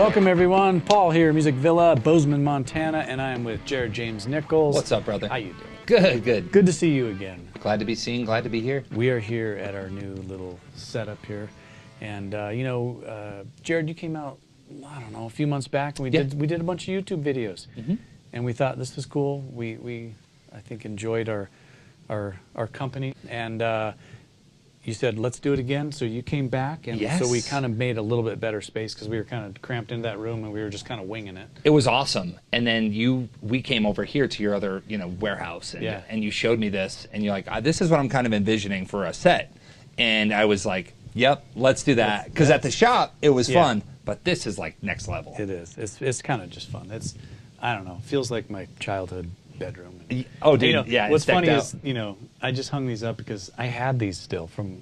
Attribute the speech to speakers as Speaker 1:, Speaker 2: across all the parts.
Speaker 1: Welcome everyone, Paul here, Music Villa, Bozeman, Montana, and I am with Jared James Nichols.
Speaker 2: What's up, brother?
Speaker 1: How you doing?
Speaker 2: Good, good.
Speaker 1: Good to see you again.
Speaker 2: Glad to be seen, glad to be here.
Speaker 1: We are here at our new little setup here, and Jared, you came out, I don't know, a few months back, and we did a bunch of YouTube videos, and we thought this was cool. We I think enjoyed our company, and you said, let's do it again, so you came back, and so we kind of made a little bit better space because we were kind of cramped into that room, and we were just kind of winging it.
Speaker 2: It was awesome. And then we came over here to your other, warehouse, and you showed me this, and you're like, this is what I'm kind of envisioning for a set. And I was like, yep, let's do that. Because at the shop, it was fun, but this is like next level.
Speaker 1: It is. It's kind of just fun. It's, I don't know, feels like my childhood bedroom.
Speaker 2: Oh, dude, yeah.
Speaker 1: What's funny is, I just hung these up because I had these still from,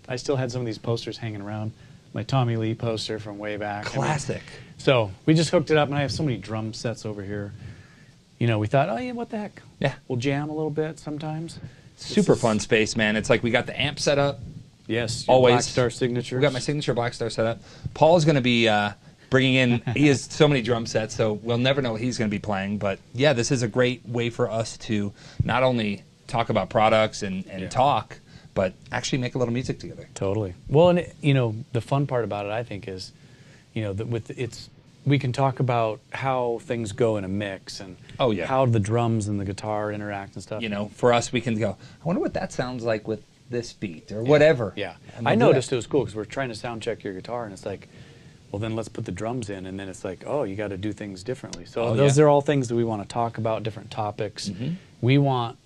Speaker 1: I still had some of these posters hanging around. My Tommy Lee poster from way back.
Speaker 2: Classic.
Speaker 1: So we just hooked it up, and I have so many drum sets over here. We thought, oh yeah, what the heck?
Speaker 2: Yeah.
Speaker 1: We'll jam a little bit sometimes.
Speaker 2: Super fun space, man. It's like we got the amp set up.
Speaker 1: Yes.
Speaker 2: Always.
Speaker 1: Black Star signature.
Speaker 2: We got my signature Black Star set up. Paul's going to be bringing in, he has so many drum sets, so we'll never know what he's going to be playing. But yeah, this is a great way for us to not only talk about products and talk, but actually make a little music together.
Speaker 1: Totally. Well, and the fun part about it, I think, is, we can talk about how things go in a mix and how the drums and the guitar interact and stuff.
Speaker 2: For us, we can go, I wonder what that sounds like with this beat or whatever.
Speaker 1: Yeah. I noticed it was cool because we're trying to sound check your guitar, and it's like, well, then let's put the drums in, and then it's like, oh, you got to do things differently. So those are all things that we want to talk about, different topics. We want,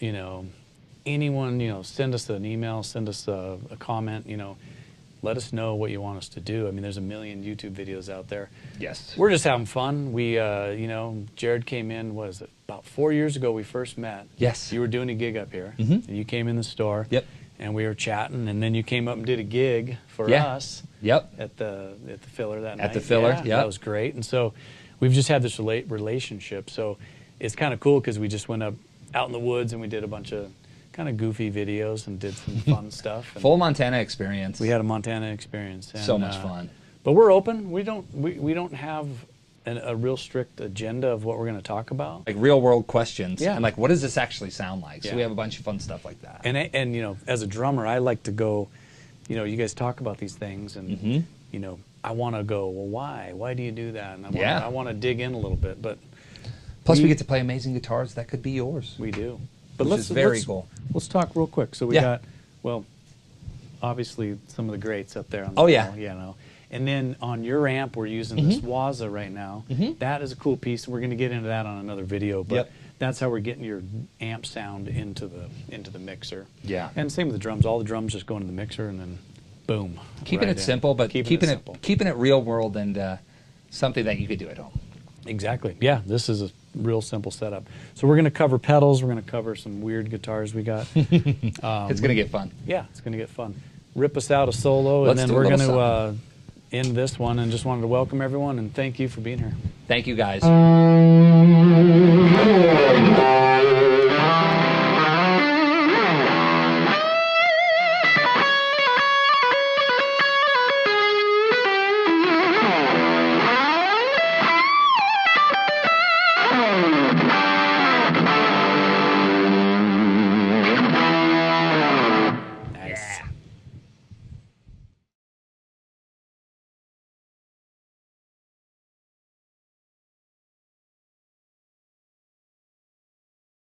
Speaker 1: anyone, send us an email, send us a comment, let us know what you want us to do. I mean, there's a million YouTube videos out there.
Speaker 2: Yes.
Speaker 1: We're just having fun. We, Jared came in, was it about 4 years ago we first met?
Speaker 2: Yes.
Speaker 1: You were doing a gig up here, and you came in the store.
Speaker 2: Yep.
Speaker 1: And we were chatting, and then you came up and did a gig for us.
Speaker 2: Yep.
Speaker 1: At the Filler that night.
Speaker 2: At the Filler, yeah.
Speaker 1: That was great. And so we've just had this relationship. So it's kind of cool because we just went out in the woods and we did a bunch of kind of goofy videos and did some fun stuff. And
Speaker 2: full Montana experience.
Speaker 1: We had a Montana experience. And,
Speaker 2: so much fun.
Speaker 1: But we're open. We don't have a real strict agenda of what we're going to talk about.
Speaker 2: Like real world questions.
Speaker 1: Yeah.
Speaker 2: And like, what does this actually sound like? So we have a bunch of fun stuff like that.
Speaker 1: And as a drummer, I like to go, you guys talk about these things, and I want to go, well, why? Why do you do that? And I want to dig in a little bit. But
Speaker 2: plus, we get to play amazing guitars that could be yours.
Speaker 1: We do. But
Speaker 2: which is very cool.
Speaker 1: Let's talk real quick. So we got, well, obviously some of the greats up there on the wall, And then on your amp, we're using this Waza right now. That is a cool piece. We're going to get into that on another video, but that's how we're getting your amp sound into the mixer. Yeah. And same with the drums. All the drums just go into the mixer, and then boom.
Speaker 2: Keeping it simple, but keeping it real world and something that you could do at home.
Speaker 1: Exactly. Yeah, this is a real simple setup. So we're going to cover pedals. We're going to cover some weird guitars we got.
Speaker 2: It's going to get fun.
Speaker 1: Yeah, it's going to get fun. Rip us out a solo, and then we're going to end this one, and just wanted to welcome everyone and thank you for being here.
Speaker 2: Thank you, guys.